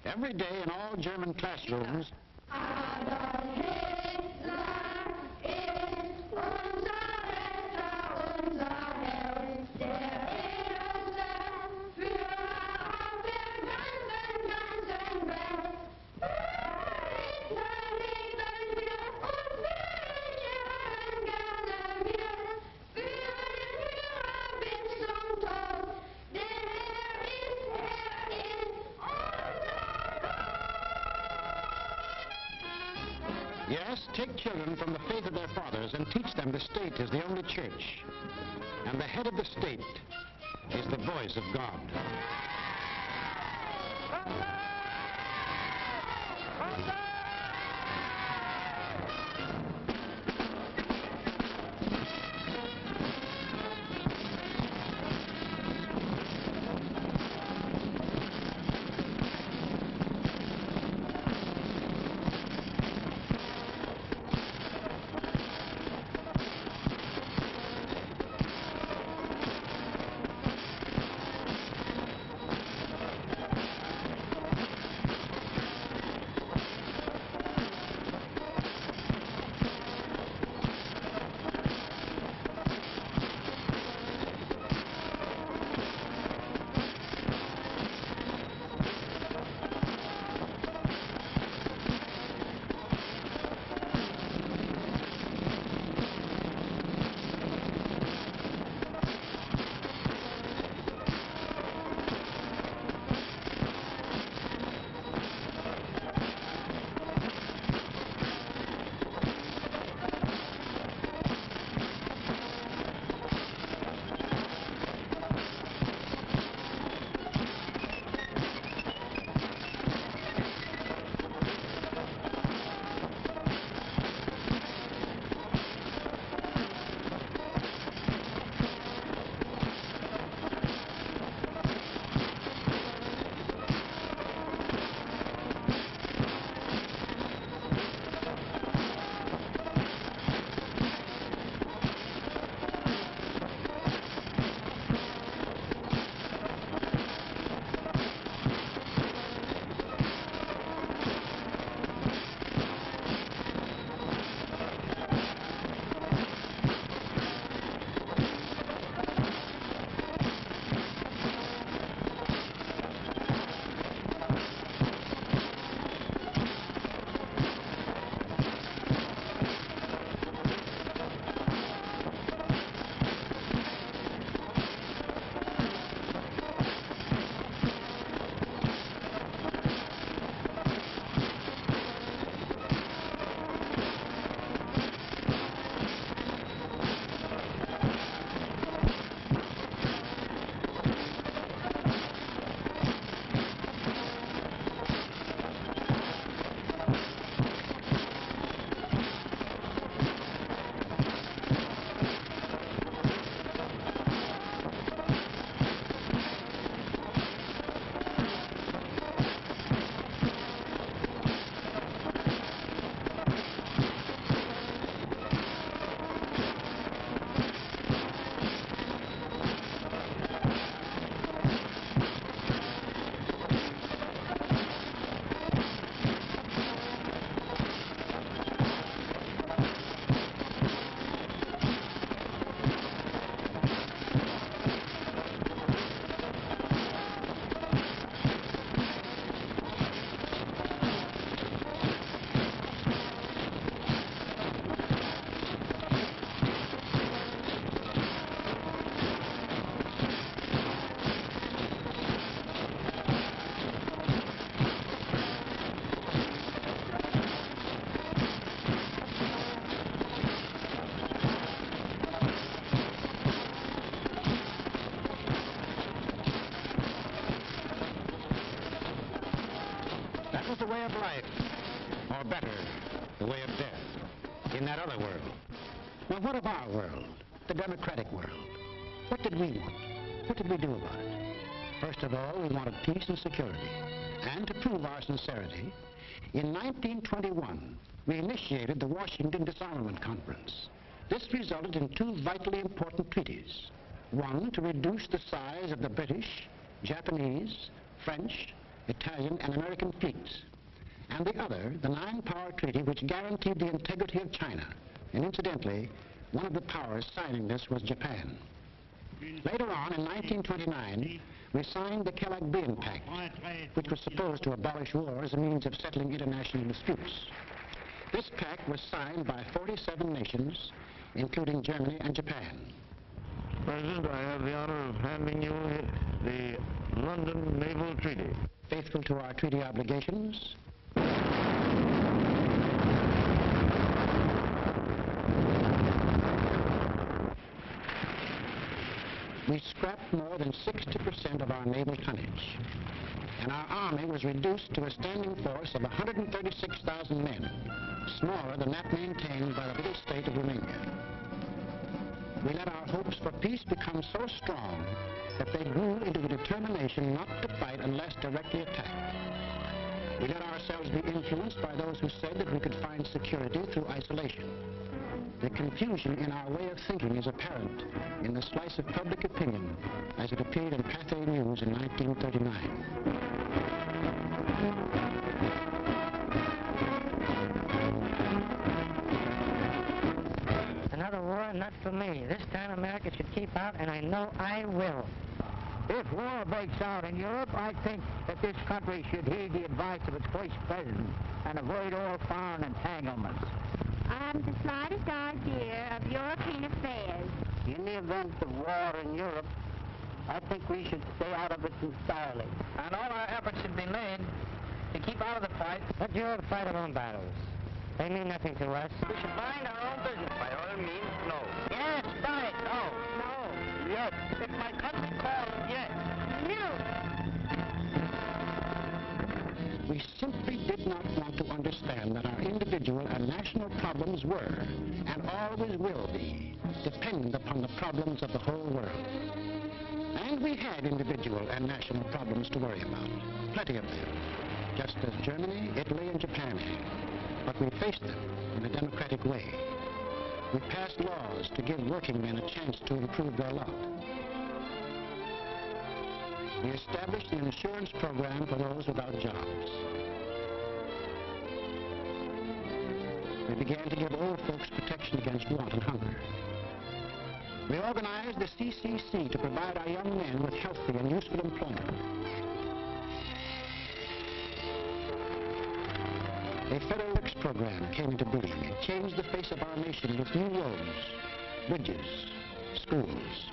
Every day in all German classrooms, yes, take children from the faith of their fathers and teach them the state is the only church. And the head of the state is the voice of God. that was the way of life, or better, the way of death, in that other world. Now what of our world, the democratic world? What did we want? What did we do about it? First of all, we wanted peace and security. And to prove our sincerity, in 1921, we initiated the Washington Disarmament Conference. This resulted in two vitally important treaties. One, to reduce the size of the British, Japanese, French, Italian, and American fleets, and the other, the nine-power treaty which guaranteed the integrity of China. And incidentally, one of the powers signing this was Japan. Later on, in 1929, we signed the Kellogg-Briand Pact, which was supposed to abolish war as a means of settling international disputes. This pact was signed by 47 nations, including Germany and Japan. President, I have the honor of handing you the London Naval Treaty. Faithful to our treaty obligations, we scrapped more than 60% of our naval tonnage, and our army was reduced to a standing force of 136,000 men, smaller than that maintained by the little state of Romania. We let our hopes for peace become so strong that they grew into a determination not to fight unless directly attacked. We let ourselves be influenced by those who said that we could find security through isolation. The confusion in our way of thinking is apparent in the slice of public opinion as it appeared in Cathay News in 1939. Another war, not for me. This time America should keep out, and I know I will. If war breaks out in Europe, I think that this country should heed the advice of its first president and avoid all foreign entanglements. I haven't the slightest idea of European affairs. In the event of war in Europe, I think we should stay out of it entirely. And all our efforts should be made to keep out of the fight. Let Europe fight their own battles. They mean nothing to us. We should mind our own business by all means, no. Yes, fight. No. No. Yes. If my country calls, yes. No. We simply did not want to understand that our individual and national problems were, and always will be, dependent upon the problems of the whole world. And we had individual and national problems to worry about, plenty of them, just as Germany, Italy, and Japan had. But we faced them in a democratic way. We passed laws to give working men a chance to improve their lot. We established an insurance program for those without jobs. We began to give old folks protection against want and hunger. We organized the CCC to provide our young men with healthy and useful employment. A federal works program came into being and changed the face of our nation with new roads, bridges, schools,